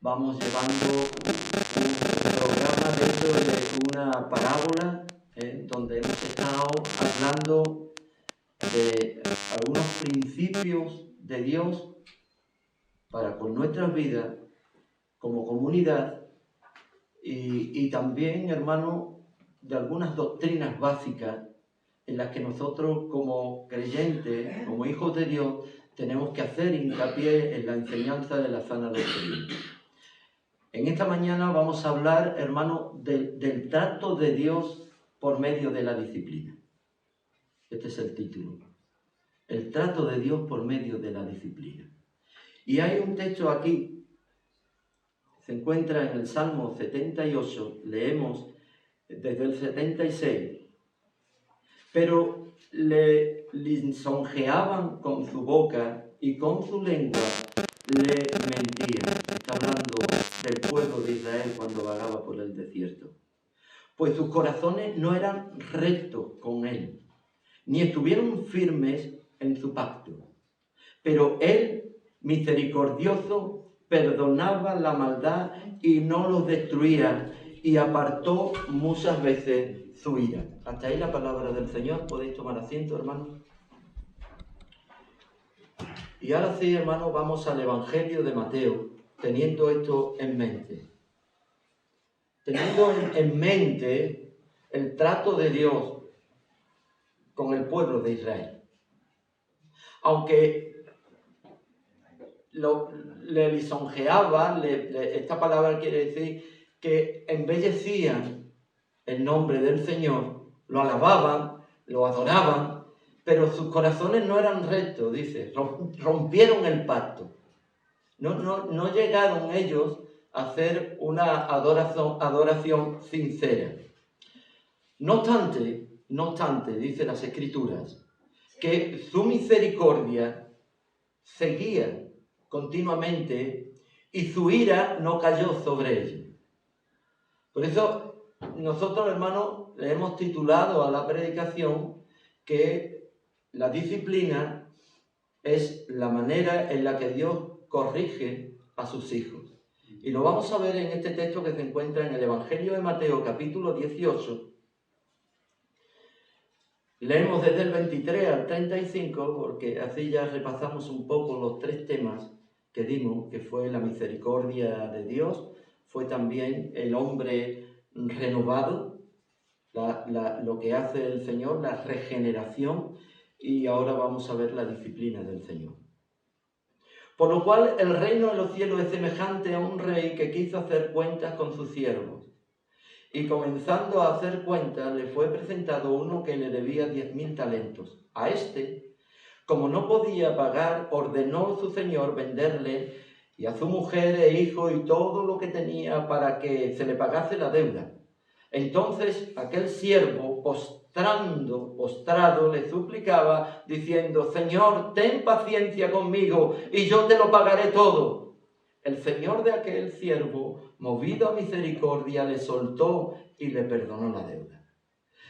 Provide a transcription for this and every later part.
Vamos llevando un programa dentro de una parábola donde hemos estado hablando de algunos principios de Dios para con nuestras vidas como comunidad y también, hermano, de algunas doctrinas básicas en las que nosotros como creyentes, como hijos de Dios, tenemos que hacer hincapié en la enseñanza de la sana doctrina. En esta mañana vamos a hablar, hermano, del trato de Dios por medio de la disciplina. Este es el título. El trato de Dios por medio de la disciplina. Y hay un texto aquí, se encuentra en el Salmo 78, leemos desde el 76. Pero le lisonjeaban con su boca y con su lengua le mentían. Está hablando del pueblo de Israel cuando vagaba por el desierto. Pues sus corazones no eran rectos con él, ni estuvieron firmes en su pacto. Pero él, misericordioso, perdonaba la maldad y no los destruía, y apartó muchas veces su ira. Hasta ahí la palabra del Señor. Podéis tomar asiento, hermano. Y ahora sí, hermano, vamos al Evangelio de Mateo, teniendo esto en mente. Teniendo en mente el trato de Dios con el pueblo de Israel. Aunque le lisonjeaban, esta palabra quiere decir que embellecían el nombre del Señor, lo alababan, lo adoraban, pero sus corazones no eran rectos, dice, rompieron el pacto. No llegaron ellos a hacer una adoración sincera. No obstante, dice las Escrituras, que su misericordia seguía continuamente y su ira no cayó sobre ellos. Por eso nosotros, hermanos, le hemos titulado a la predicación que la disciplina es la manera en la que Dios corrige a sus hijos. Y lo vamos a ver en este texto que se encuentra en el Evangelio de Mateo, capítulo 18. Leemos desde el 23 al 35, porque así ya repasamos un poco los tres temas que dimos, que fue la misericordia de Dios, fue también el hombre renovado, lo que hace el Señor, la regeneración, y ahora vamos a ver la disciplina del Señor. Por lo cual el reino de los cielos es semejante a un rey que quiso hacer cuentas con sus siervos. Y comenzando a hacer cuentas, le fue presentado uno que le debía 10.000 talentos. A este, como no podía pagar, ordenó su señor venderle y a su mujer e hijo y todo lo que tenía para que se le pagase la deuda. Entonces aquel siervo, postrado, le suplicaba, diciendo: Señor, ten paciencia conmigo y yo te lo pagaré todo. El señor de aquel siervo, movido a misericordia, le soltó y le perdonó la deuda.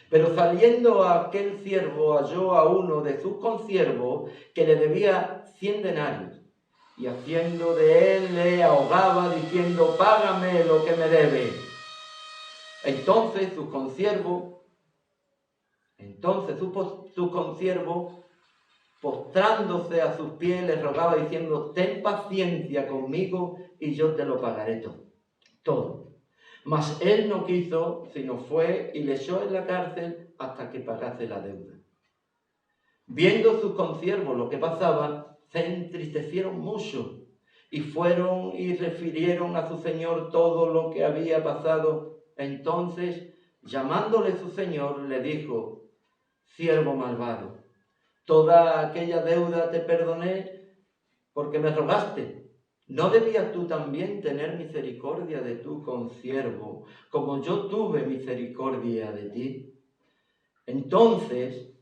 Pero saliendo aquel siervo halló a uno de sus consiervos que le debía 100 denarios, y haciendo de él le ahogaba, diciendo: págame lo que me debe. Entonces su consiervo, postrándose a sus pies, le rogaba diciendo: ten paciencia conmigo y yo te lo pagaré todo. Mas él no quiso, sino fue y le echó en la cárcel hasta que pagase la deuda. Viendo sus consiervos lo que pasaba, se entristecieron mucho y fueron y refirieron a su señor todo lo que había pasado. Entonces, llamándole su señor, le dijo: siervo malvado, toda aquella deuda te perdoné porque me rogaste. ¿No debías tú también tener misericordia de tu consiervo, como yo tuve misericordia de ti? Entonces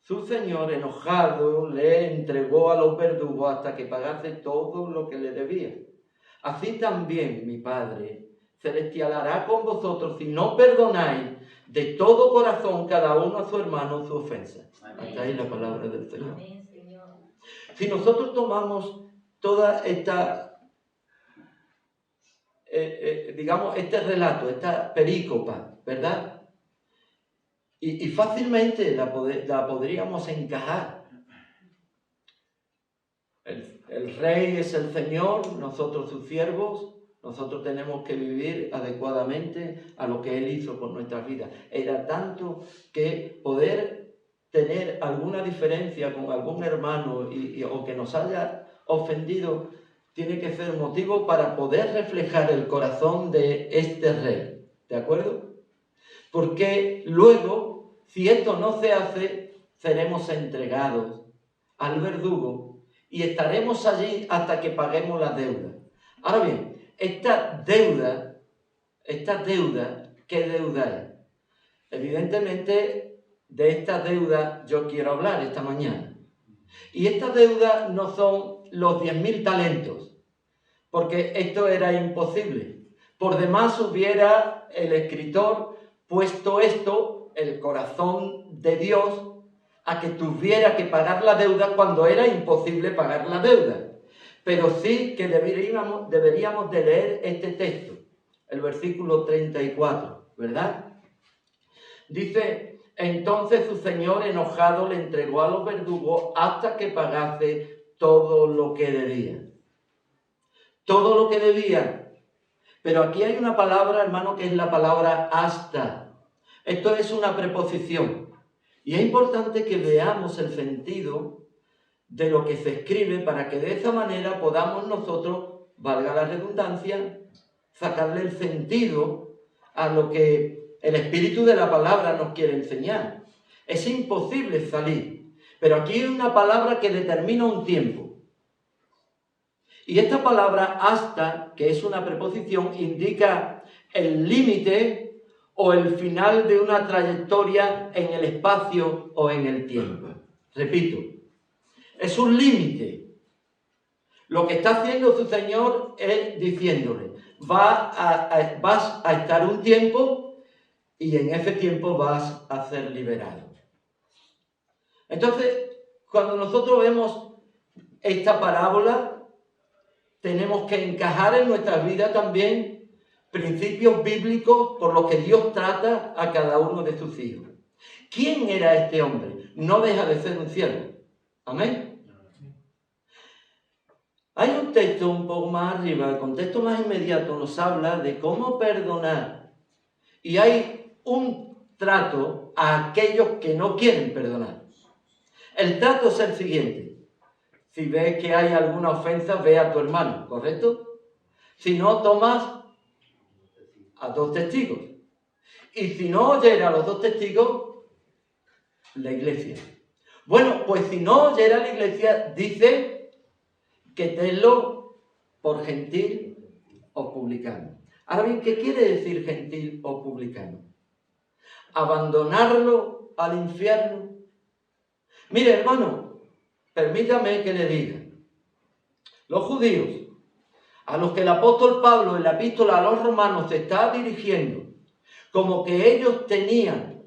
su señor, enojado, le entregó a los verdugos hasta que pagase todo lo que le debía. Así también mi Padre celestial hará con vosotros si no perdonáis de todo corazón cada uno a su hermano su ofensa. Amén. Hasta ahí la palabra del Señor. Amén, Señor. Si nosotros tomamos toda esta digamos, este relato, esta perícopa, ¿verdad? Y fácilmente la podríamos encajar. El rey es el Señor, nosotros sus siervos, nosotros tenemos que vivir adecuadamente a lo que Él hizo por nuestras vidas. Era tanto que poder tener alguna diferencia con algún hermano o que nos haya ofendido, tiene que ser motivo para poder reflejar el corazón de este rey. ¿De acuerdo? Porque luego, si esto no se hace, seremos entregados al verdugo y estaremos allí hasta que paguemos la deuda. Ahora bien, esta deuda, ¿qué deuda es? Evidentemente, de esta deuda yo quiero hablar esta mañana. Y esta deuda no son los 10.000 talentos, porque esto era imposible. Por demás hubiera el escritor puesto esto, el corazón de Dios, a que tuviera que pagar la deuda cuando era imposible pagar la deuda. Pero sí que deberíamos de leer este texto, el versículo 34, ¿verdad? Dice, entonces su señor enojado le entregó a los verdugos hasta que pagase todo lo que debía. Todo lo que debía. Pero aquí hay una palabra, hermano, que es la palabra hasta. Esto es una preposición. Y es importante que veamos el sentido de lo que se escribe para que de esa manera podamos nosotros, valga la redundancia, sacarle el sentido a lo que el espíritu de la palabra nos quiere enseñar. Es imposible salir, pero aquí hay una palabra que determina un tiempo. Y esta palabra hasta, que es una preposición, indica el límite o el final de una trayectoria en el espacio o en el tiempo. Repito, es un límite. Lo que está haciendo su Señor es diciéndole, vas a estar un tiempo y en ese tiempo vas a ser liberado. Entonces, cuando nosotros vemos esta parábola, tenemos que encajar en nuestra vida también principios bíblicos por los que Dios trata a cada uno de sus hijos. ¿Quién era este hombre? No deja de ser un siervo. Amén. Hay un texto un poco más arriba, el contexto más inmediato nos habla de cómo perdonar. Y hay un trato a aquellos que no quieren perdonar. El trato es el siguiente. Si ves que hay alguna ofensa, ve a tu hermano, ¿correcto? Si no, tomas a 2 testigos. Y si no oyera a los 2 testigos, la iglesia. Bueno, pues si no oyera la iglesia, dice que tenlo por gentil o publicano. Ahora bien, ¿qué quiere decir gentil o publicano? ¿Abandonarlo al infierno? Mire, hermano, permítame que le diga. Los judíos, a los que el apóstol Pablo en la epístola a los romanos se está dirigiendo, como que ellos tenían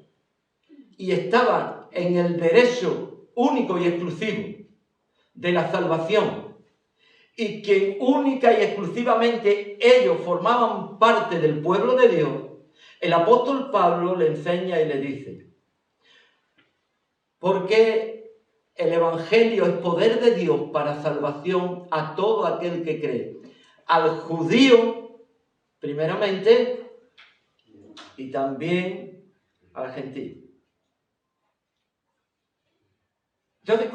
y estaban en el derecho único y exclusivo de la salvación, y que única y exclusivamente ellos formaban parte del pueblo de Dios, el apóstol Pablo le enseña y le dice, porque el evangelio es poder de Dios para salvación a todo aquel que cree, al judío primeramente y también al gentil. Entonces,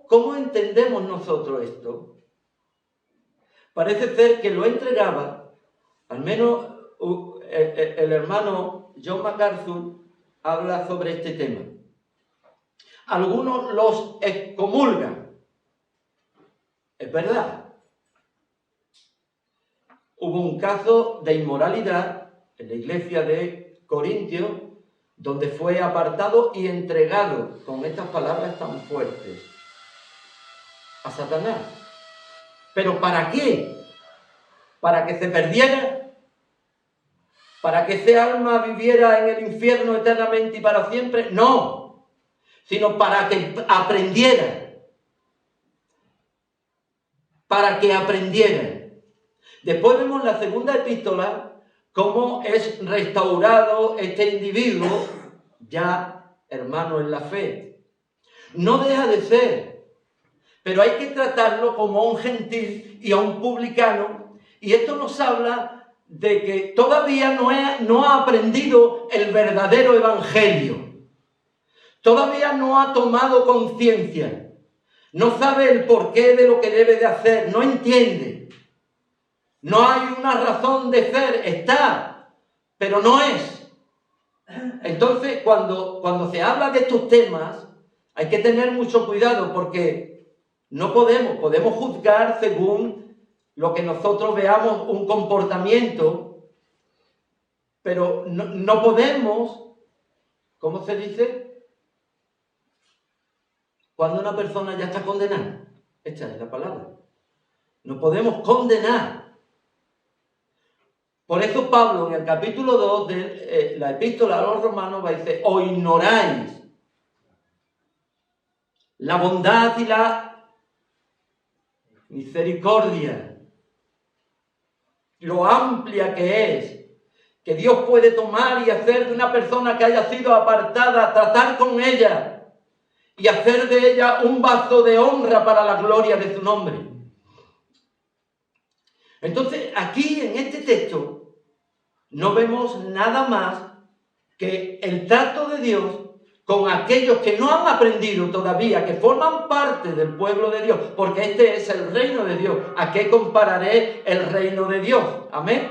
¿cómo entendemos nosotros esto? Parece ser que lo entregaba, al menos el hermano John MacArthur habla sobre este tema. Algunos los excomulgan. Es verdad. Hubo un caso de inmoralidad en la iglesia de Corintios, donde fue apartado y entregado, con estas palabras tan fuertes, a Satanás. ¿Pero para qué? ¿Para que se perdiera? ¿Para que ese alma viviera en el infierno eternamente y para siempre? No, sino para que aprendiera. Para que aprendiera. Después vemos en la segunda epístola cómo es restaurado este individuo, ya hermano en la fe. No deja de ser, pero hay que tratarlo como a un gentil y a un publicano, y esto nos habla de que todavía no ha aprendido el verdadero evangelio. Todavía no ha tomado conciencia, no sabe el porqué de lo que debe de hacer, no entiende. No hay una razón de ser, está, pero no es. Entonces, cuando se habla de estos temas, hay que tener mucho cuidado porque no podemos juzgar según lo que nosotros veamos un comportamiento, pero no podemos, ¿cómo se dice? Cuando una persona ya está condenada, esta es la palabra. No podemos condenar. Por eso Pablo en el capítulo 2 de la epístola a los romanos va a decir, o ignoráis la bondad y la misericordia, lo amplia que es, que Dios puede tomar y hacer de una persona que haya sido apartada, tratar con ella y hacer de ella un vaso de honra para la gloria de su nombre. Entonces, aquí en este texto no vemos nada más que el trato de Dios con aquellos que no han aprendido todavía, que forman parte del pueblo de Dios, porque este es el reino de Dios. ¿A qué compararé el reino de Dios? Amén.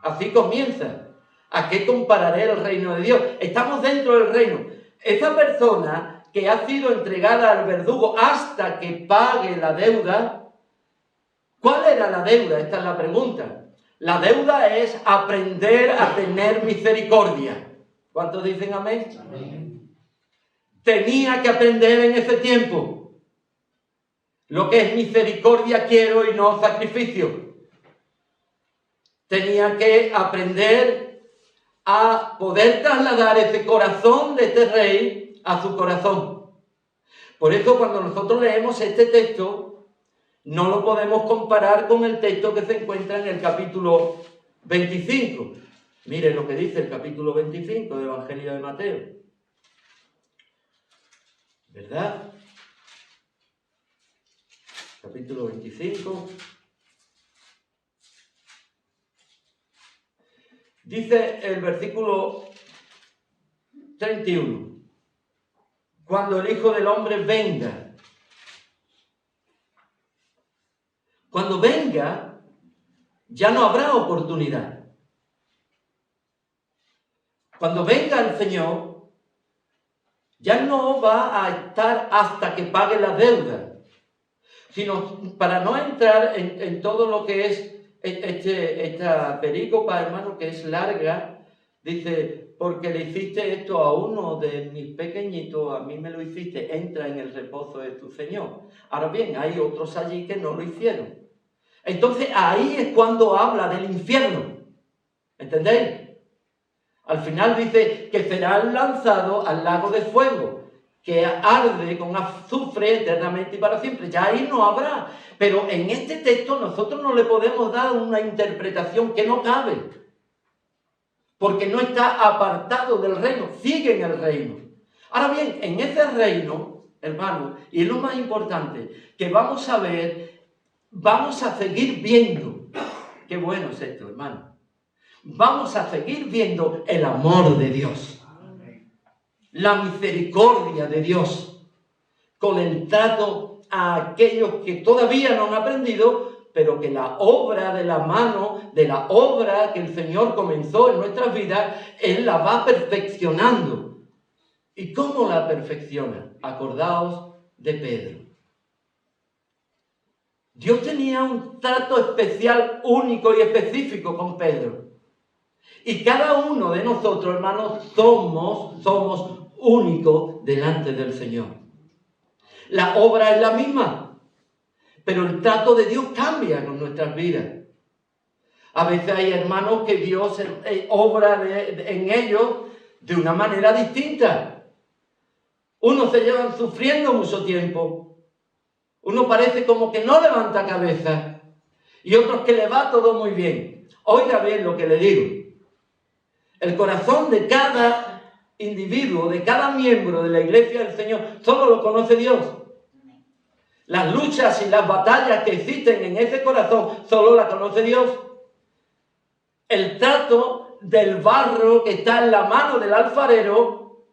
Así comienza. ¿A qué compararé el reino de Dios? Estamos dentro del reino. Esa persona que ha sido entregada al verdugo hasta que pague la deuda, ¿cuál era la deuda? Esta es la pregunta. La deuda es aprender a tener misericordia. ¿Cuántos dicen amén? Amén. Tenía que aprender en ese tiempo lo que es misericordia quiero y no sacrificio. Tenía que aprender a poder trasladar ese corazón de este rey a su corazón. Por eso cuando nosotros leemos este texto, no lo podemos comparar con el texto que se encuentra en el capítulo 25. Mire lo que dice el capítulo 25 del Evangelio de Mateo. ¿Verdad? Capítulo 25. Dice el versículo 31. Cuando el Hijo del Hombre venga. Cuando venga, ya no habrá oportunidad. Cuando venga el Señor, ya no va a estar hasta que pague la deuda, sino para no entrar en todo lo que es esta perícopa, hermano, que es larga, dice, porque le hiciste esto a uno de mis pequeñitos, a mí me lo hiciste, entra en el reposo de tu Señor. Ahora bien, hay otros allí que no lo hicieron. Entonces ahí es cuando habla del infierno. ¿Entendéis? Al final dice que será lanzado al lago de fuego, que arde con azufre eternamente y para siempre. Ya ahí no habrá. Pero en este texto nosotros no le podemos dar una interpretación que no cabe. Porque no está apartado del reino, sigue en el reino. Ahora bien, en ese reino, hermano, y es lo más importante, que vamos a ver, vamos a seguir viendo. Qué bueno es esto, hermano. Vamos a seguir viendo el amor de Dios, la misericordia de Dios, con el trato a aquellos que todavía no han aprendido, pero que la obra de la mano, de la obra que el Señor comenzó en nuestras vidas, Él la va perfeccionando. ¿Y cómo la perfecciona? Acordaos de Pedro. Dios tenía un trato especial, único y específico con Pedro. Y cada uno de nosotros, hermanos, somos únicos delante del Señor. La obra es la misma, pero el trato de Dios cambia con nuestras vidas. A veces hay hermanos que Dios obra en ellos de una manera distinta. Unos se llevan sufriendo mucho tiempo. Uno parece como que no levanta cabeza. y otros que le va todo muy bien. Oiga bien lo que le digo. El corazón de cada individuo, de cada miembro de la iglesia del Señor, solo lo conoce Dios. Las luchas y las batallas que existen en ese corazón, solo la conoce Dios. El trato del barro que está en la mano del alfarero,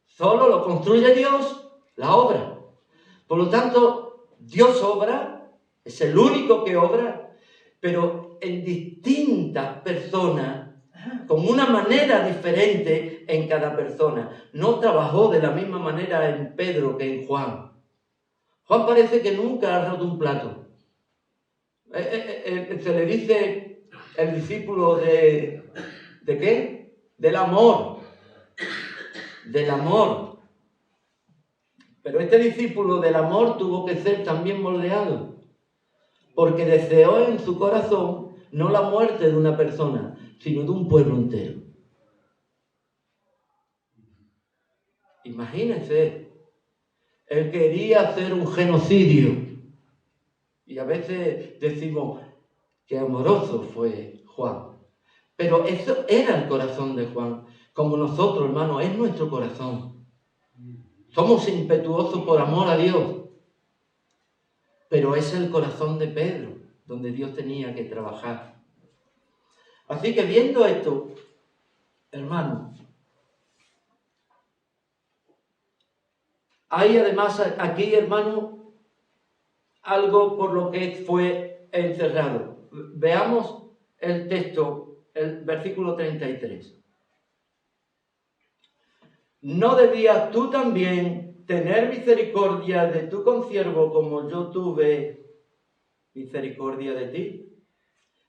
solo lo construye Dios, la obra. Por lo tanto, Dios obra, es el único que obra, pero en distintas personas, con una manera diferente en cada persona. No trabajó de la misma manera en Pedro que en Juan. Juan parece que nunca ha roto un plato. Se le dice el discípulo ¿de qué? Del amor. Del amor. Pero este discípulo del amor tuvo que ser también moldeado, porque deseó en su corazón no la muerte de una persona, sino de un pueblo entero. Imagínense, él quería hacer un genocidio. Y a veces decimos que amoroso fue Juan. Pero eso era el corazón de Juan. Como nosotros, hermanos, es nuestro corazón. Somos impetuosos por amor a Dios. Pero es el corazón de Pedro, donde Dios tenía que trabajar. Así que viendo esto, hermanos, hay además aquí, hermanos, algo por lo que fue encerrado. Veamos el texto, el versículo 33. ¿No debías tú también tener misericordia de tu consiervo como yo tuve misericordia de ti?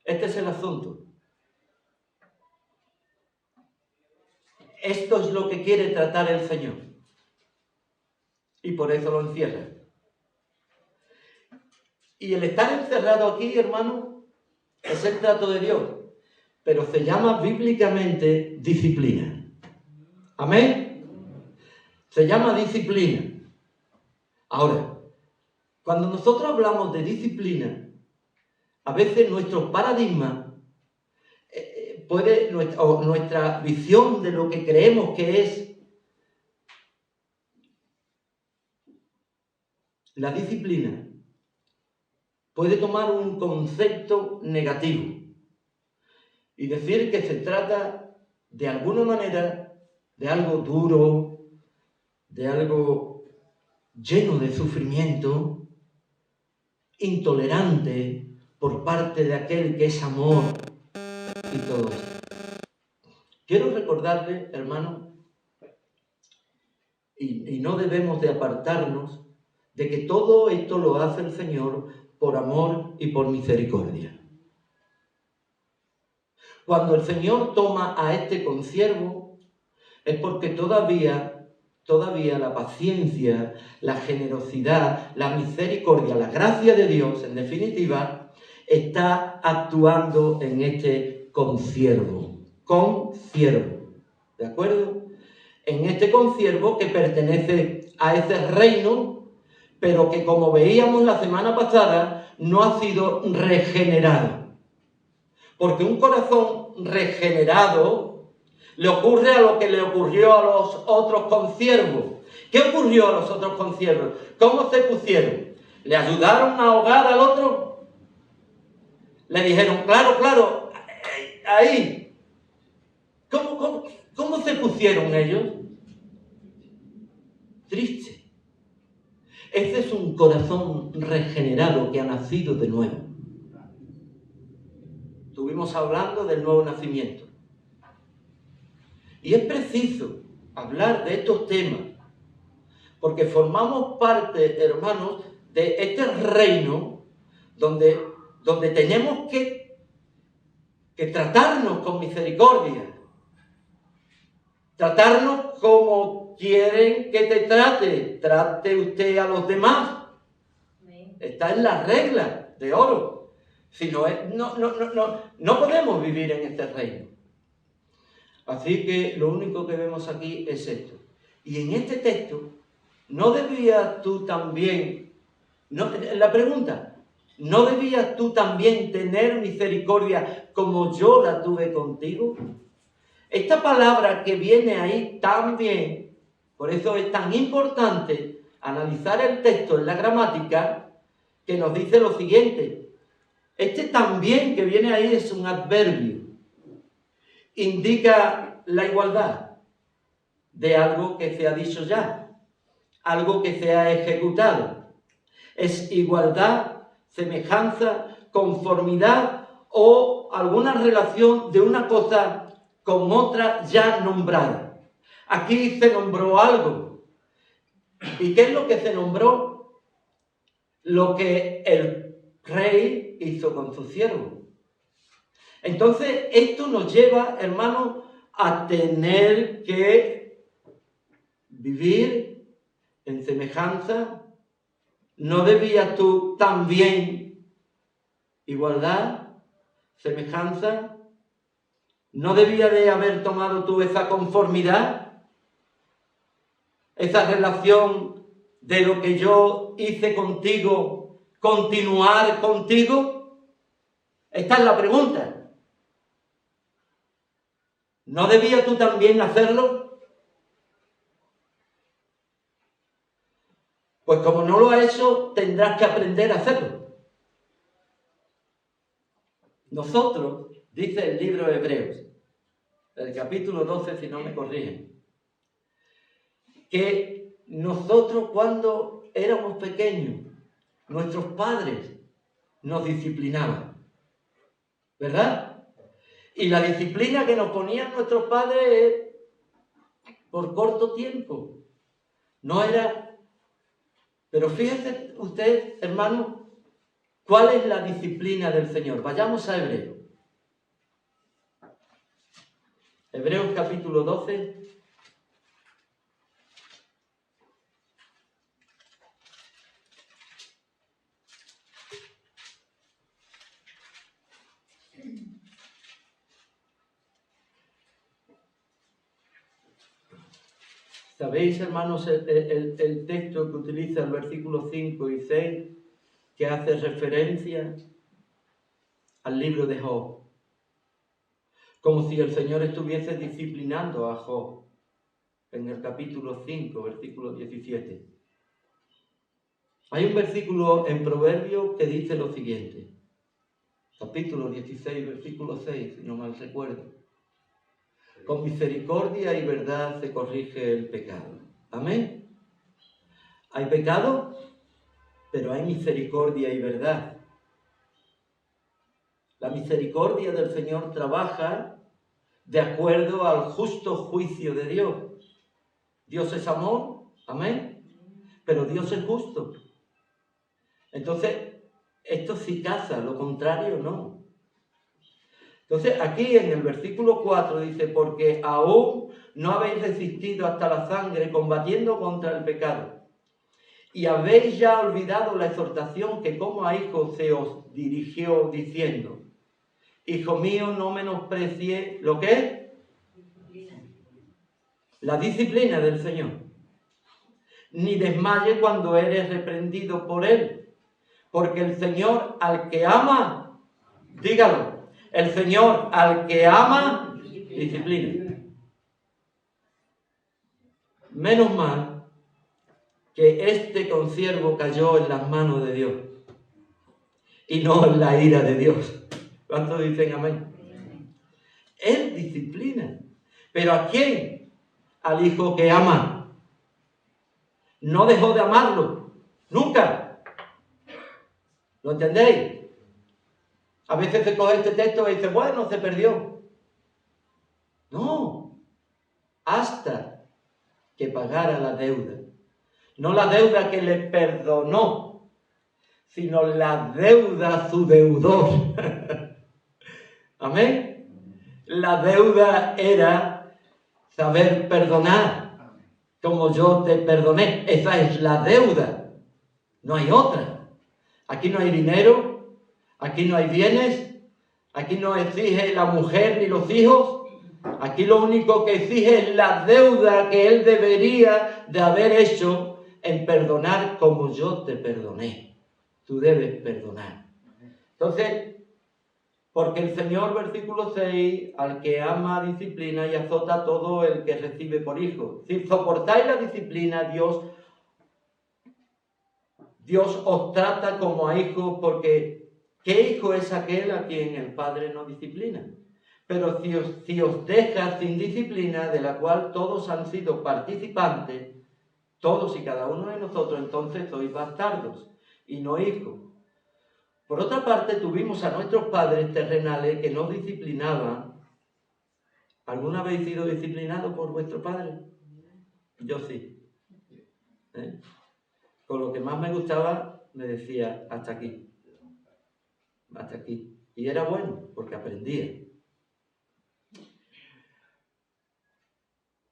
Este es el asunto. Esto es lo que quiere tratar el Señor. Y por eso lo encierra. Y el estar encerrado aquí, hermano, es el trato de Dios. Pero se llama bíblicamente disciplina. ¿Amén? Se llama disciplina. Ahora, cuando nosotros hablamos de disciplina, a veces nuestro paradigma nuestra visión de lo que creemos que es la disciplina puede tomar un concepto negativo y decir que se trata de alguna manera de algo duro, de algo lleno de sufrimiento, intolerante por parte de aquel que es amor y todo esto. Quiero recordarle, hermano, y no debemos de apartarnos de que todo esto lo hace el Señor por amor y por misericordia. Cuando el Señor toma a este consiervo, es porque todavía la paciencia, la generosidad, la misericordia, la gracia de Dios, en definitiva, está actuando en este consiervo. ¿De acuerdo? En este consiervo que pertenece a ese reino, pero que, como veíamos la semana pasada, no ha sido regenerado. Porque un corazón regenerado le ocurre a lo que le ocurrió a los otros consiervos. ¿Qué ocurrió a los otros consiervos? ¿Cómo se pusieron? ¿Le ayudaron a ahogar al otro? Le dijeron, claro, ahí. ¿Cómo se pusieron ellos? Triste. Ese es un corazón regenerado que ha nacido de nuevo. Estuvimos hablando del nuevo nacimiento. Y es preciso hablar de estos temas, porque formamos parte, hermanos, de este reino donde tenemos que tratarnos con misericordia. Tratarnos como quieren que te trate. Trate usted a los demás. Está en la regla de oro. Si no, no podemos vivir en este reino. Así que lo único que vemos aquí es esto. Y en este texto, ¿no debías tú también? La pregunta, ¿no debías tú también tener misericordia como yo la tuve contigo? Esta palabra que viene ahí también, por eso es tan importante analizar el texto en la gramática, que nos dice lo siguiente. Este también que viene ahí es un adverbio. Indica la igualdad de algo que se ha dicho ya, algo que se ha ejecutado. Es igualdad, semejanza, conformidad o alguna relación de una cosa con otra ya nombrada. Aquí se nombró algo. ¿Y qué es lo que se nombró? Lo que el rey hizo con su siervo. Entonces, esto nos lleva, hermanos, a tener que vivir en semejanza. ¿No debías tú también igualdad, semejanza? ¿No debías de haber tomado tú esa conformidad? Esa relación de lo que yo hice contigo, continuar contigo. Esta es la pregunta. ¿No debías tú también hacerlo? Pues como no lo has hecho, tendrás que aprender a hacerlo. Nosotros, dice el libro de Hebreos, el capítulo 12, si no me corrigen, que nosotros cuando éramos pequeños, nuestros padres nos disciplinaban, ¿verdad? Y la disciplina que nos ponían nuestros padres por corto tiempo, no era... Pero fíjese usted, hermano, ¿cuál es la disciplina del Señor? Vayamos a Hebreos. Hebreos capítulo 12. ¿Sabéis, hermanos, el texto que utiliza el versículo 5 y 6, que hace referencia al libro de Job? Como si el Señor estuviese disciplinando a Job, en el capítulo 5, versículo 17. Hay un versículo en Proverbios que dice lo siguiente, capítulo 16, versículo 6, si no mal recuerdo. Con misericordia y verdad se corrige el pecado. Amén. Hay pecado, pero hay misericordia y verdad. La misericordia del Señor trabaja de acuerdo al justo juicio de Dios. Dios es amor, amén, pero Dios es justo. Entonces, esto sí casa, lo contrario no. Entonces, aquí en el versículo 4 dice, porque aún no habéis resistido hasta la sangre combatiendo contra el pecado. Y habéis ya olvidado la exhortación que como a hijos se os dirigió diciendo, hijo mío, no menosprecie lo que es la disciplina del Señor, ni desmaye cuando eres reprendido por Él, porque el Señor al que ama, dígalo, el Señor al que ama, disciplina. Menos mal que este consiervo cayó en las manos de Dios y no en la ira de Dios. ¿Cuántos dicen amén? Él disciplina. ¿Pero a quién? Al hijo que ama. No dejó de amarlo. Nunca. ¿Lo entendéis? A veces se coge este texto y dice, bueno, se perdió. No. Hasta que pagara la deuda. No la deuda que le perdonó, sino la deuda a su deudor. Amén. La deuda era saber perdonar, como yo te perdoné. Esa es la deuda. No hay otra. Aquí no hay dinero, aquí no hay bienes, aquí no exige la mujer ni los hijos. Aquí lo único que exige es la deuda que él debería de haber hecho en perdonar como yo te perdoné. Tú debes perdonar. Entonces, porque el Señor, versículo 6, al que ama disciplina y azota a todo el que recibe por hijo. Si soportáis la disciplina, Dios os trata como a hijos, porque ¿qué hijo es aquel a quien el Padre no disciplina? Pero si os deja sin disciplina, de la cual todos han sido participantes, todos y cada uno de nosotros, entonces sois bastardos y no hijos. Por otra parte, tuvimos a nuestros padres terrenales que nos disciplinaban. ¿Alguna vez habéis sido disciplinado por vuestro padre? Yo sí. Con lo que más me gustaba, me decía, hasta aquí. Hasta aquí. Y era bueno, porque aprendía.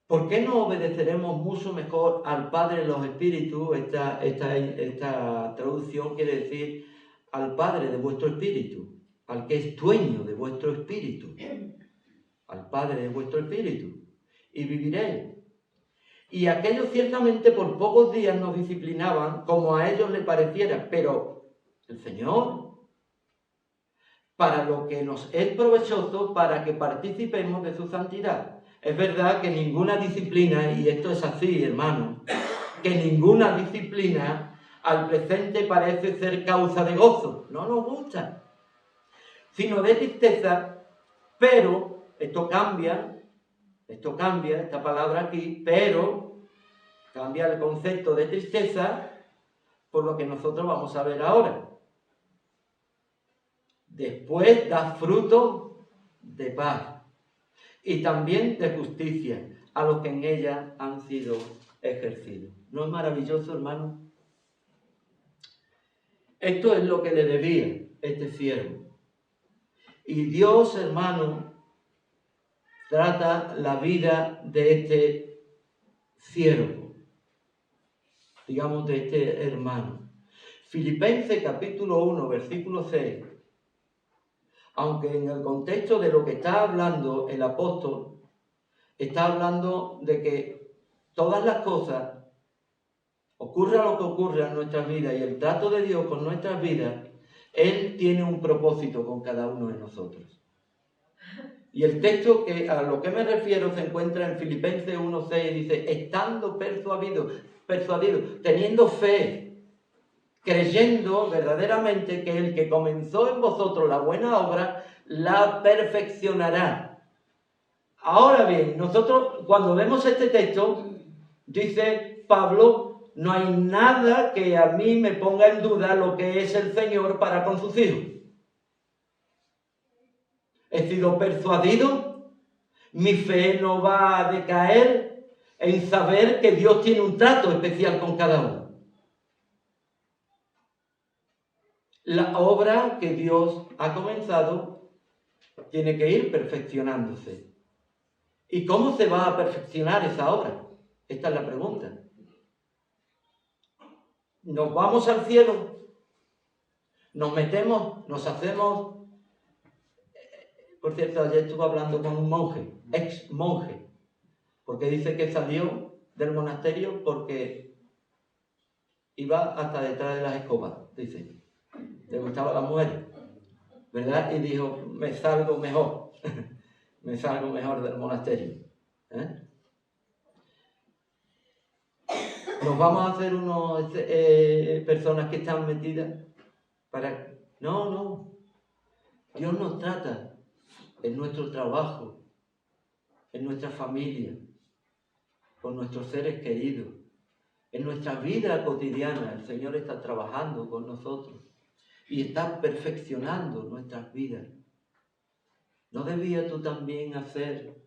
¿Por qué no obedeceremos mucho mejor al Padre de los Espíritus? Esta traducción quiere decir al Padre de vuestro espíritu, al que es dueño de vuestro espíritu, al Padre de vuestro espíritu, y viviréis. Y aquellos ciertamente por pocos días nos disciplinaban como a ellos les pareciera, pero el Señor, para lo que nos es provechoso, para que participemos de su santidad. Es verdad que ninguna disciplina, y esto es así, hermano, que ninguna disciplina al presente parece ser causa de gozo, no nos gusta, sino de tristeza, pero esto cambia, esta palabra aquí, pero cambia el concepto de tristeza por lo que nosotros vamos a ver ahora. Después da fruto de paz y también de justicia a los que en ella han sido ejercidos. ¿No es maravilloso, hermano? Esto es lo que le debía este siervo. Y Dios, hermano, trata la vida de este siervo, digamos de este hermano. Filipenses capítulo 1, versículo 6, aunque en el contexto de lo que está hablando el apóstol, está hablando de que todas las cosas, ocurra lo que ocurra en nuestras vidas y el trato de Dios con nuestras vidas, Él tiene un propósito con cada uno de nosotros. Y el texto a lo que me refiero se encuentra en Filipenses 1:6, dice, estando persuadido, teniendo fe, creyendo verdaderamente que el que comenzó en vosotros la buena obra, la perfeccionará. Ahora bien, nosotros cuando vemos este texto, dice Pablo, no hay nada que a mí me ponga en duda lo que es el Señor para con sus hijos. He sido persuadido, mi fe no va a decaer en saber que Dios tiene un trato especial con cada uno. La obra que Dios ha comenzado tiene que ir perfeccionándose. ¿Y cómo se va a perfeccionar esa obra? Esta es la pregunta. Nos vamos al cielo, nos metemos, nos hacemos... Por cierto, ayer estuve hablando con un monje, ex monje, porque dice que salió del monasterio porque iba hasta detrás de las escobas, dice. Le gustaban las mujeres, ¿verdad? Y dijo, me salgo mejor, me salgo mejor del monasterio. Nos vamos a hacer unos personas que están metidas para... No. Dios nos trata en nuestro trabajo, en nuestra familia, con nuestros seres queridos, en nuestra vida cotidiana. El Señor está trabajando con nosotros y está perfeccionando nuestras vidas. ¿No debías tú también hacer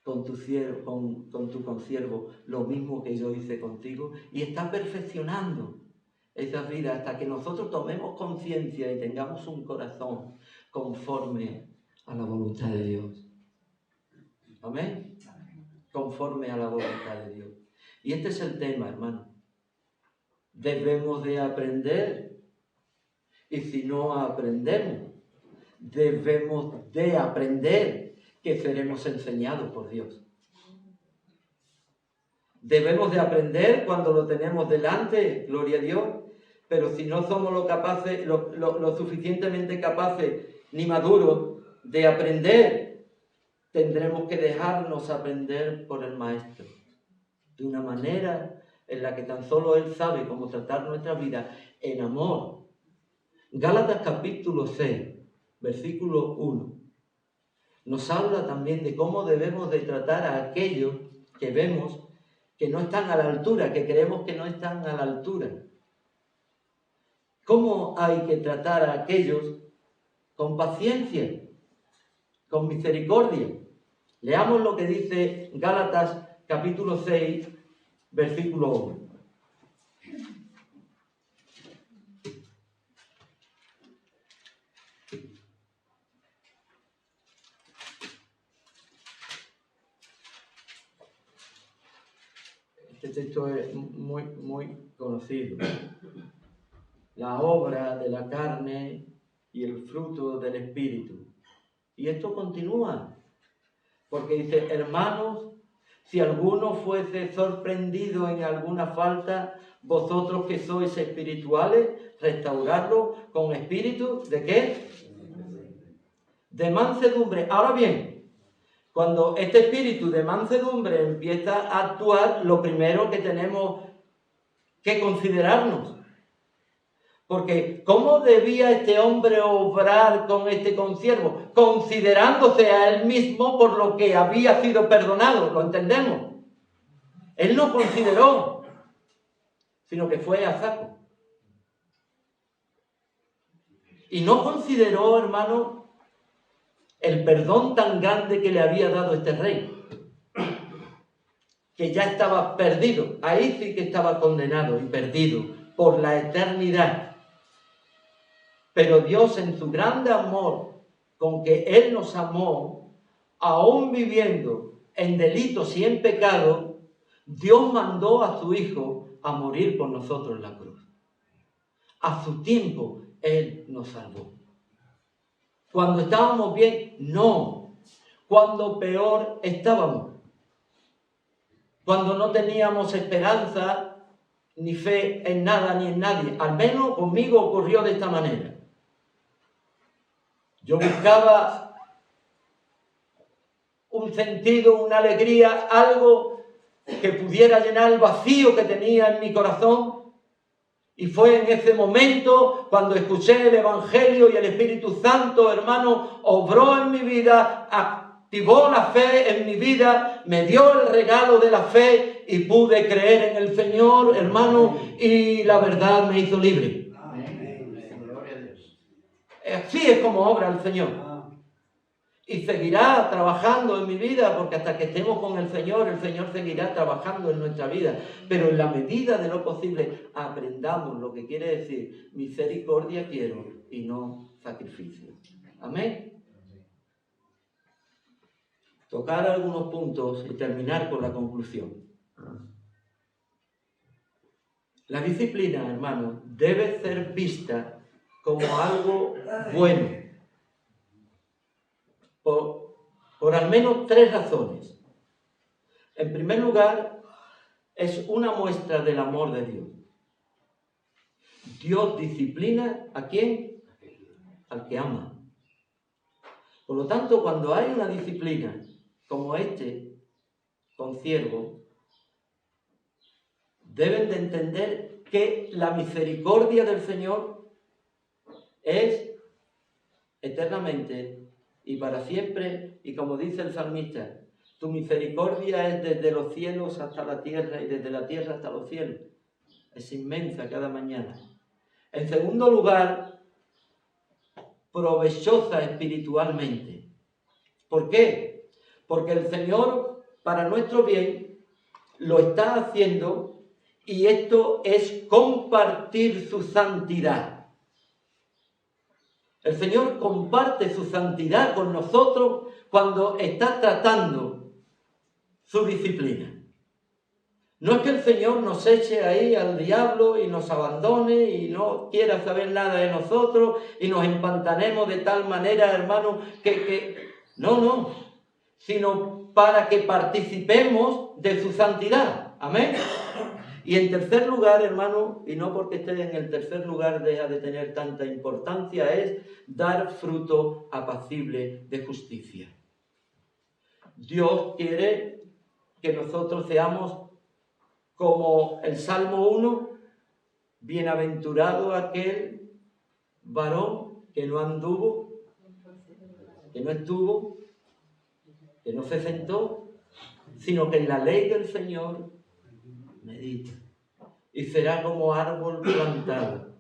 con tu siervo, con tu consiervo lo mismo que yo hice contigo? Y está perfeccionando esas vidas hasta que nosotros tomemos conciencia y tengamos un corazón conforme a la voluntad de Dios. ¿Amén? Conforme a la voluntad de Dios. Y este es el tema, hermano. Debemos de aprender. Y si no aprendemos, debemos de aprender que seremos enseñados por Dios. Debemos de aprender cuando lo tenemos delante, gloria a Dios, pero si no somos lo suficientemente capaces ni maduros de aprender, tendremos que dejarnos aprender por el Maestro, de una manera en la que tan solo Él sabe cómo tratar nuestra vida en amor. Gálatas capítulo 6, versículo 1, nos habla también de cómo debemos de tratar a aquellos que vemos que no están a la altura, que creemos que no están a la altura. ¿Cómo hay que tratar a aquellos? Con paciencia, con misericordia. Leamos lo que dice Gálatas capítulo 6, versículo 1. Este texto es muy conocido. La obra de la carne y el fruto del Espíritu. Y esto continúa, porque dice, hermanos, si alguno fuese sorprendido en alguna falta, vosotros que sois espirituales, restauradlo con espíritu, ¿de qué? De mansedumbre. Ahora bien, cuando este espíritu de mansedumbre empieza a actuar, lo primero que tenemos que considerarnos. Porque ¿cómo debía este hombre obrar con este consiervo? Considerándose a él mismo por lo que había sido perdonado, ¿lo entendemos? Él no consideró, sino que fue a saco. Y no consideró, hermano, el perdón tan grande que le había dado este rey, que ya estaba perdido. Ahí sí que estaba condenado y perdido por la eternidad. Pero Dios, en su grande amor con que Él nos amó, aún viviendo en delitos y en pecado, Dios mandó a su Hijo a morir por nosotros en la cruz. A su tiempo Él nos salvó. Cuando estábamos bien, no. Cuando peor estábamos. Cuando no teníamos esperanza ni fe en nada ni en nadie. Al menos conmigo ocurrió de esta manera. Yo buscaba un sentido, una alegría, algo que pudiera llenar el vacío que tenía en mi corazón. Y fue en ese momento cuando escuché el Evangelio y el Espíritu Santo, hermano, obró en mi vida, activó la fe en mi vida, me dio el regalo de la fe y pude creer en el Señor, hermano, y la verdad me hizo libre. Así es como obra el Señor. Y seguirá trabajando en mi vida, porque hasta que estemos con el Señor seguirá trabajando en nuestra vida. Pero en la medida de lo posible, aprendamos lo que quiere decir misericordia quiero y no sacrificio. Amén. Tocar algunos puntos y terminar con la conclusión. La disciplina, hermano, debe ser vista como algo bueno. Por al menos 3 razones. En primer lugar, es una muestra del amor de Dios. Dios disciplina ¿a quién? Al que ama. Por lo tanto, cuando hay una disciplina como este consiervo, deben de entender que la misericordia del Señor es eternamente y para siempre, y como dice el salmista, tu misericordia es desde los cielos hasta la tierra y desde la tierra hasta los cielos. Es inmensa cada mañana. En segundo lugar, provechosa espiritualmente. ¿Por qué? Porque el Señor, para nuestro bien, lo está haciendo, y esto es compartir su santidad. El Señor comparte su santidad con nosotros cuando está tratando su disciplina. No es que el Señor nos eche ahí al diablo y nos abandone y no quiera saber nada de nosotros y nos empantanemos de tal manera, hermano, no, sino para que participemos de su santidad. Amén. Y en tercer lugar, hermano, y no porque esté en el tercer lugar deja de tener tanta importancia, es dar fruto apacible de justicia. Dios quiere que nosotros seamos como el Salmo 1, bienaventurado aquel varón que no anduvo, que no estuvo, que no se sentó, sino que en la ley del Señor medita. Y será como árbol plantado,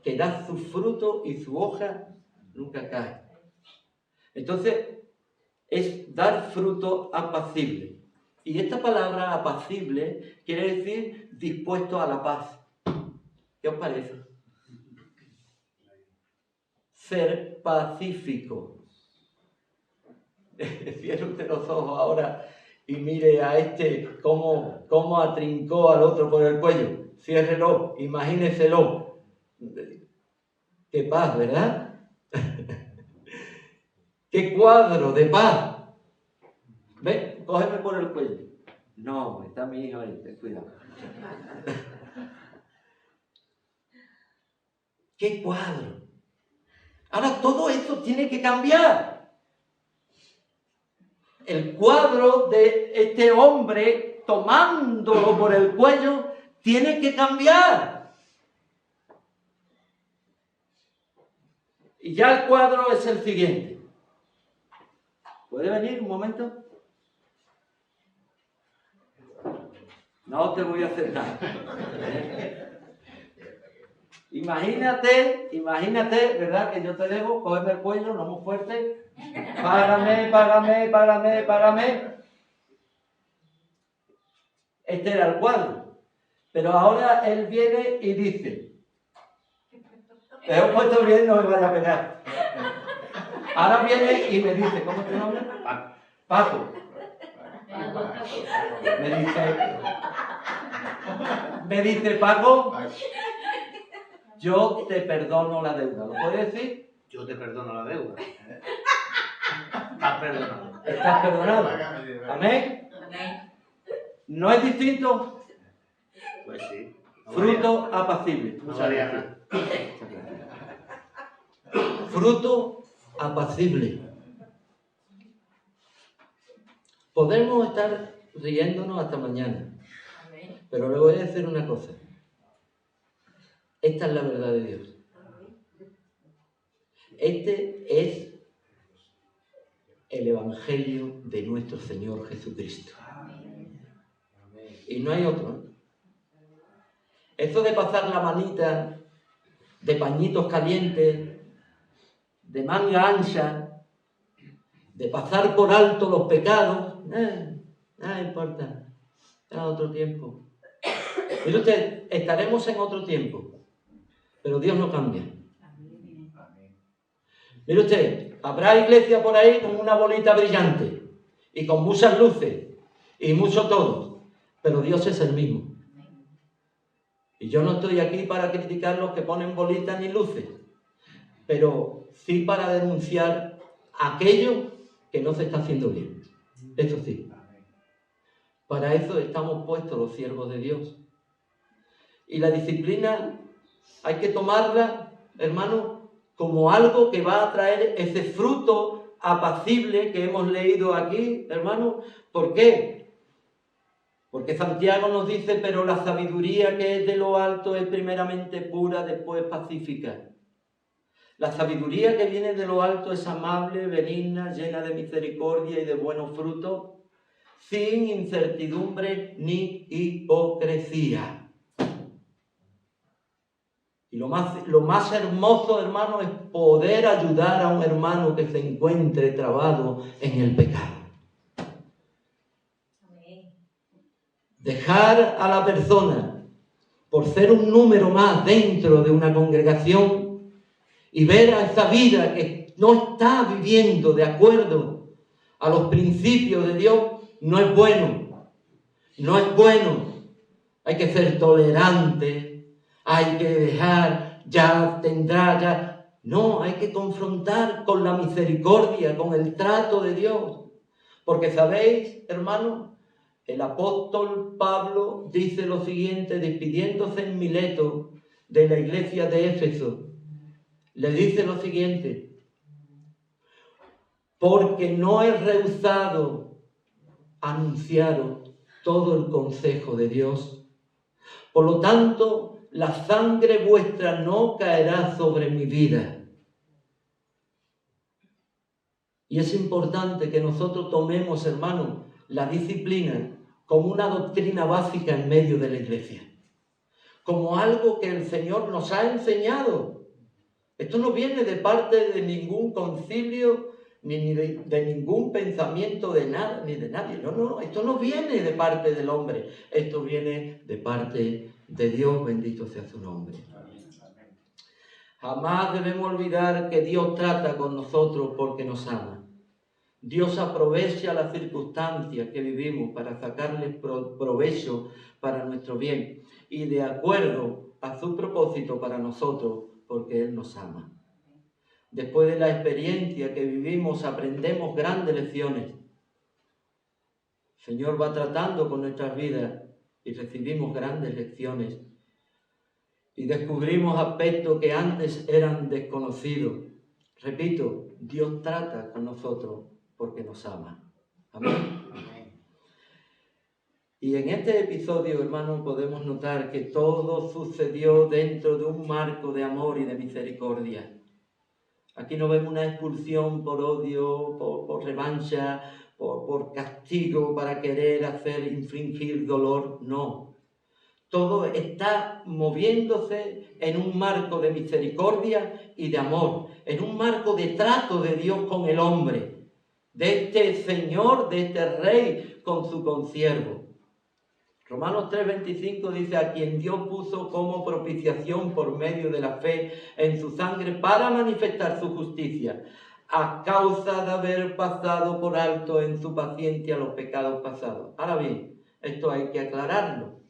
que da su fruto y su hoja nunca cae. Entonces, es dar fruto apacible. Y esta palabra apacible quiere decir dispuesto a la paz. ¿Qué os parece? Ser pacífico. Cierre usted los ojos ahora y mire a este cómo atrincó al otro por el cuello. Ciérrelo, imagíneselo. Qué paz, ¿verdad? Qué cuadro de paz. Ven, cógeme por el cuello. No, está mi hijo ahí, ten cuidado. ¡Qué cuadro! Ahora todo esto tiene que cambiar. El cuadro de este hombre tomándolo por el cuello tiene que cambiar. Y ya el cuadro es el siguiente. ¿Puede venir un momento? No te voy a hacer nada. Imagínate, ¿verdad? Que yo te debo, cógeme el cuello, no muy fuerte. Págame. Este era el cuadro. Pero ahora él viene y dice, te he puesto bien, no me vaya a pegar. Ahora viene y me dice, ¿cómo es tu nombre? Paco. Me dice Paco, yo te perdono la deuda. ¿Lo puedes decir? Yo te perdono la deuda. Estás perdonado. Estás perdonado. Amén. ¿No es distinto? Pues sí. Fruto apacible. No varía nada. Fruto apacible. Podemos estar riéndonos hasta mañana. Pero le voy a decir una cosa. Esta es la verdad de Dios. Este es el Evangelio de nuestro Señor Jesucristo. Y no hay otro. Eso de pasar la manita, de pañitos calientes, de manga ancha, de pasar por alto los pecados, nada importa. Será otro tiempo. Mire usted, estaremos en otro tiempo, pero Dios no cambia. Mire usted, habrá iglesia por ahí con una bolita brillante y con muchas luces y mucho todo, pero Dios es el mismo. Y yo no estoy aquí para criticar los que ponen bolitas ni luces, pero sí para denunciar aquello que no se está haciendo bien. Eso sí. Para eso estamos puestos los siervos de Dios. Y la disciplina hay que tomarla, hermano, como algo que va a traer ese fruto apacible que hemos leído aquí, hermano. ¿Por qué? Porque Santiago nos dice, pero la sabiduría que es de lo alto es primeramente pura, después pacífica. La sabiduría que viene de lo alto es amable, benigna, llena de misericordia y de buenos frutos, sin incertidumbre ni hipocresía. Y lo más hermoso, hermano, es poder ayudar a un hermano que se encuentre trabado en el pecado. Dejar a la persona, por ser un número más dentro de una congregación, y ver a esa vida que no está viviendo de acuerdo a los principios de Dios, no es bueno. No es bueno. Hay que ser tolerante, hay que dejar, ya tendrá, ya. No, hay que confrontar con la misericordia, con el trato de Dios. Porque sabéis, hermano, El apóstol Pablo dice lo siguiente, despidiéndose en Mileto de la iglesia de Éfeso. Le dice lo siguiente: porque no he rehusado anunciaros todo el consejo de Dios. Por lo tanto, la sangre vuestra no caerá sobre mi vida. Y es importante que nosotros tomemos, hermanos, la disciplina como una doctrina básica en medio de la iglesia, como algo que el Señor nos ha enseñado. Esto no viene de parte de ningún concilio, ni de ningún pensamiento de nada, ni de nadie. No, esto no viene de parte del hombre, esto viene de parte de Dios, bendito sea su nombre. Jamás debemos olvidar que Dios trata con nosotros porque nos ama. Dios aprovecha las circunstancias que vivimos para sacarles provecho para nuestro bien y de acuerdo a su propósito para nosotros, porque Él nos ama. Después de la experiencia que vivimos, aprendemos grandes lecciones. El Señor va tratando con nuestras vidas y recibimos grandes lecciones. Y descubrimos aspectos que antes eran desconocidos. Repito, Dios trata con nosotros porque nos ama. Amén. Y en este episodio, hermanos, podemos notar que todo sucedió dentro de un marco de amor y de misericordia. Aquí no vemos una expulsión por odio, por revancha, por castigo, para querer hacer infringir dolor. No. Todo está moviéndose en un marco de misericordia y de amor, en un marco de trato de Dios con el hombre, de este Señor, de este Rey con su consiervo. Romanos 3:25 dice: a quien Dios puso como propiciación por medio de la fe en su sangre para manifestar su justicia, a causa de haber pasado por alto en su paciencia los pecados pasados. Ahora bien, esto hay que aclararlo.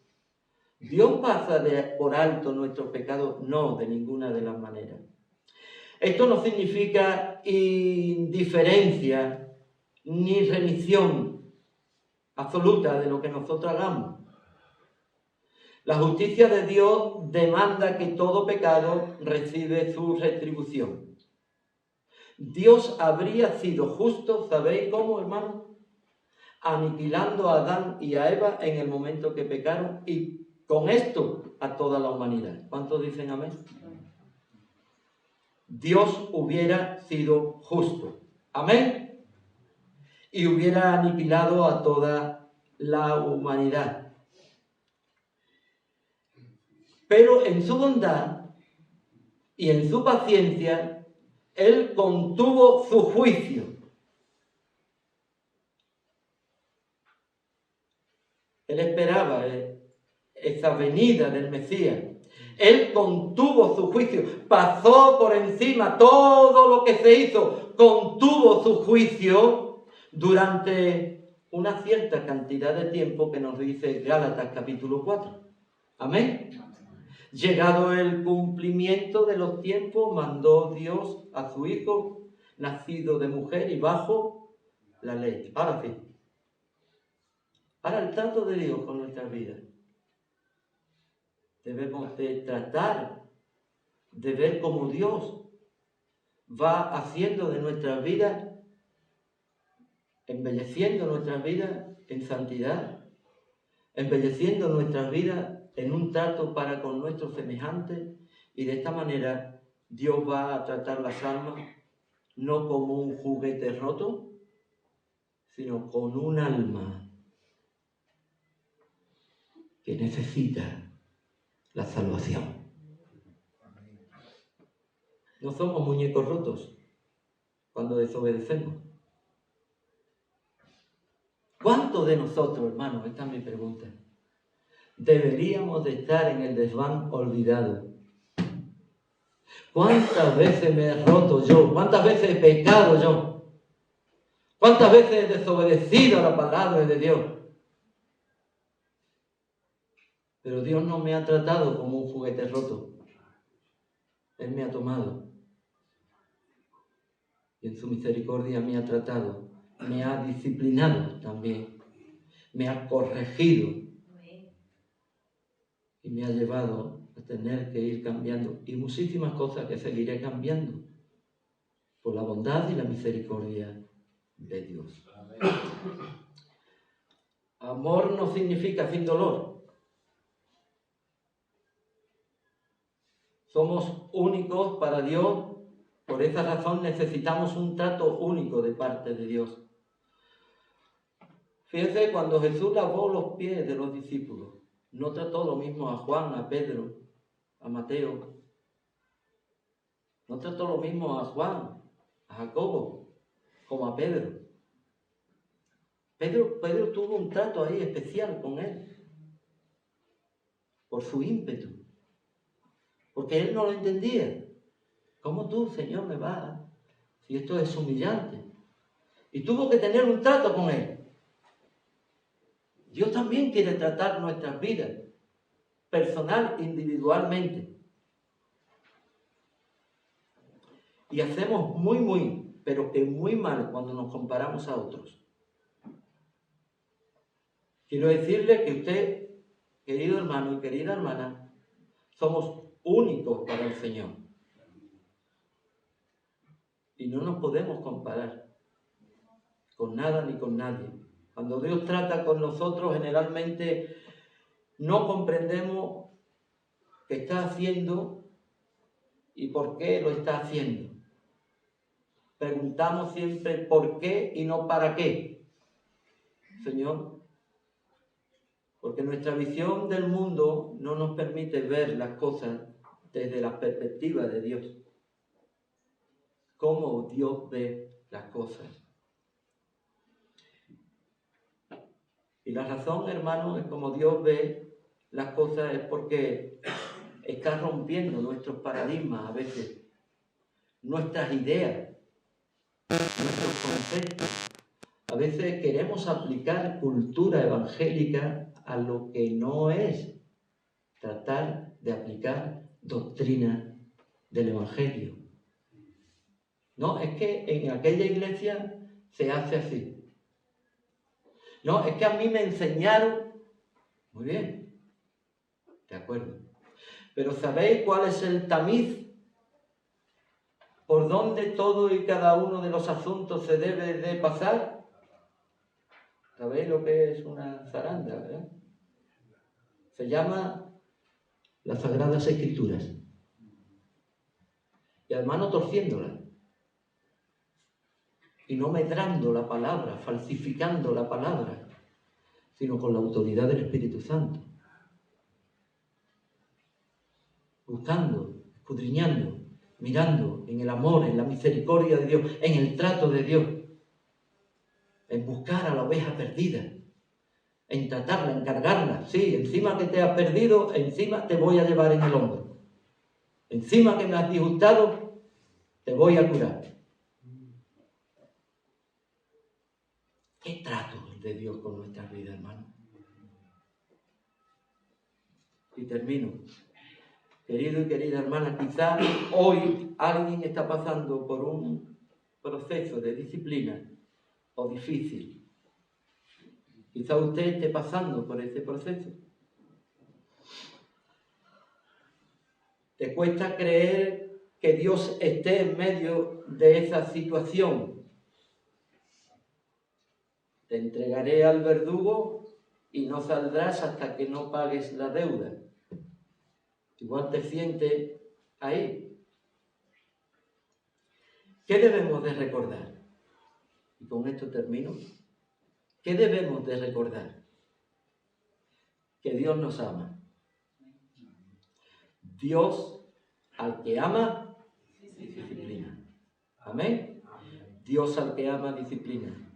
¿Dios pasa por alto nuestros pecados? No, de ninguna de las maneras. Esto no significa indiferencia ni remisión absoluta de lo que nosotros hagamos. La justicia de Dios demanda que todo pecado recibe su retribución. Dios habría sido justo, ¿sabéis cómo, hermano? Aniquilando a Adán y a Eva en el momento que pecaron y con esto a toda la humanidad. ¿Cuántos dicen amén? Dios hubiera sido justo. Amén. Y hubiera aniquilado a toda la humanidad. Pero en su bondad y en su paciencia, Él contuvo su juicio. Él esperaba esa venida del Mesías. Él contuvo su juicio, pasó por encima todo lo que se hizo, contuvo su juicio durante una cierta cantidad de tiempo que nos dice Gálatas capítulo 4. Amén. Llegado el cumplimiento de los tiempos, mandó Dios a su Hijo, nacido de mujer y bajo la ley. Ahora sí. Ahora el trato de Dios con nuestras vidas. Debemos de tratar de ver cómo Dios va haciendo de nuestras vidas, embelleciendo nuestras vidas en santidad, embelleciendo nuestras vidas en un trato para con nuestros semejantes, y de esta manera Dios va a tratar las almas no como un juguete roto, sino con un alma que necesita la salvación. No somos muñecos rotos cuando desobedecemos. ¿Cuántos de nosotros, hermanos, esta es mi pregunta, deberíamos de estar en el desván olvidado? ¿Cuántas veces me he roto yo? ¿Cuántas veces he pecado yo? ¿Cuántas veces he desobedecido a la palabra de Dios? Pero Dios no me ha tratado como un juguete roto. Él me ha tomado. Y en su misericordia me ha tratado. Me ha disciplinado también. me ha corregido y me ha llevado a tener que ir cambiando, y muchísimas cosas que seguiré cambiando por la bondad y la misericordia de Dios. Amor no significa sin dolor. Somos únicos para Dios, por esa razón necesitamos un trato único de parte de Dios. Fíjense, cuando Jesús lavó los pies de los discípulos, no trató lo mismo a Juan, a Pedro, a Mateo. No trató lo mismo a Juan, a Jacobo, como a Pedro. Pedro tuvo un trato ahí especial con él, por su ímpetu, porque él no lo entendía. ¿Cómo tú, Señor, me vas? Si esto es humillante. Y tuvo que tener un trato con él. Dios también quiere tratar nuestras vidas, personal, individualmente. Y hacemos pero que muy mal cuando nos comparamos a otros. Quiero decirle que usted, querido hermano y querida hermana, somos únicos para el Señor. Y no nos podemos comparar con nada ni con nadie. Cuando Dios trata con nosotros, generalmente no comprendemos qué está haciendo y por qué lo está haciendo. Preguntamos siempre por qué y no para qué, Señor. Porque nuestra visión del mundo no nos permite ver las cosas desde la perspectiva de Dios. Cómo Dios ve las cosas. Y la razón, hermano, es como Dios ve las cosas, es porque está rompiendo nuestros paradigmas a veces, nuestras ideas, nuestros conceptos. A veces queremos aplicar cultura evangélica a lo que no es tratar de aplicar doctrina del Evangelio. No, es que en aquella iglesia se hace así. No, es que a mí me enseñaron. Muy bien, de acuerdo. Pero ¿sabéis cuál es el tamiz por donde todo y cada uno de los asuntos se debe de pasar? ¿Sabéis lo que es una zaranda, verdad? Se llama las Sagradas Escrituras. Y además no torciéndola. Y no medrando la palabra, falsificando la palabra, sino con la autoridad del Espíritu Santo. Buscando, escudriñando, mirando en el amor, en la misericordia de Dios, en el trato de Dios, en buscar a la oveja perdida, en tratarla, en cargarla. Sí, encima que te has perdido, encima te voy a llevar en el hombro. Encima que me has disgustado, te voy a curar. ¿Qué trato es de Dios con nuestras vidas, hermano? Y termino. Querido y querida hermana, quizá hoy alguien está pasando por un proceso de disciplina o difícil. Quizá usted esté pasando por ese proceso. ¿Te cuesta creer que Dios esté en medio de esa situación? Te entregaré al verdugo y no saldrás hasta que no pagues la deuda. Igual te sientes ahí. ¿Qué debemos de recordar? Y con esto termino. ¿Qué debemos de recordar? Que Dios nos ama. Dios, al que ama, disciplina. Amén. Dios al que ama, disciplina.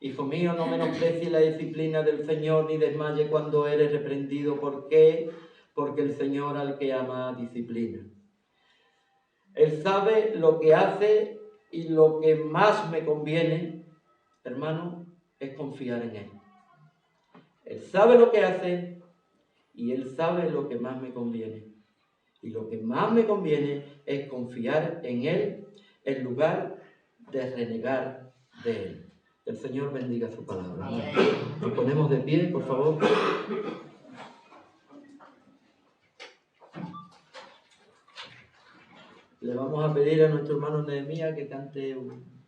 Hijo mío, no menosprecies la disciplina del Señor ni desmaye cuando eres reprendido. ¿Por qué? Porque el Señor al que ama, disciplina. Él sabe lo que hace y lo que más me conviene, hermano, es confiar en Él. Él sabe lo que hace y Él sabe lo que más me conviene. Y lo que más me conviene es confiar en Él en lugar de renegar de Él. Que el Señor bendiga su palabra. Nos ponemos de pie, por favor. Le vamos a pedir a nuestro hermano Nehemías que cante un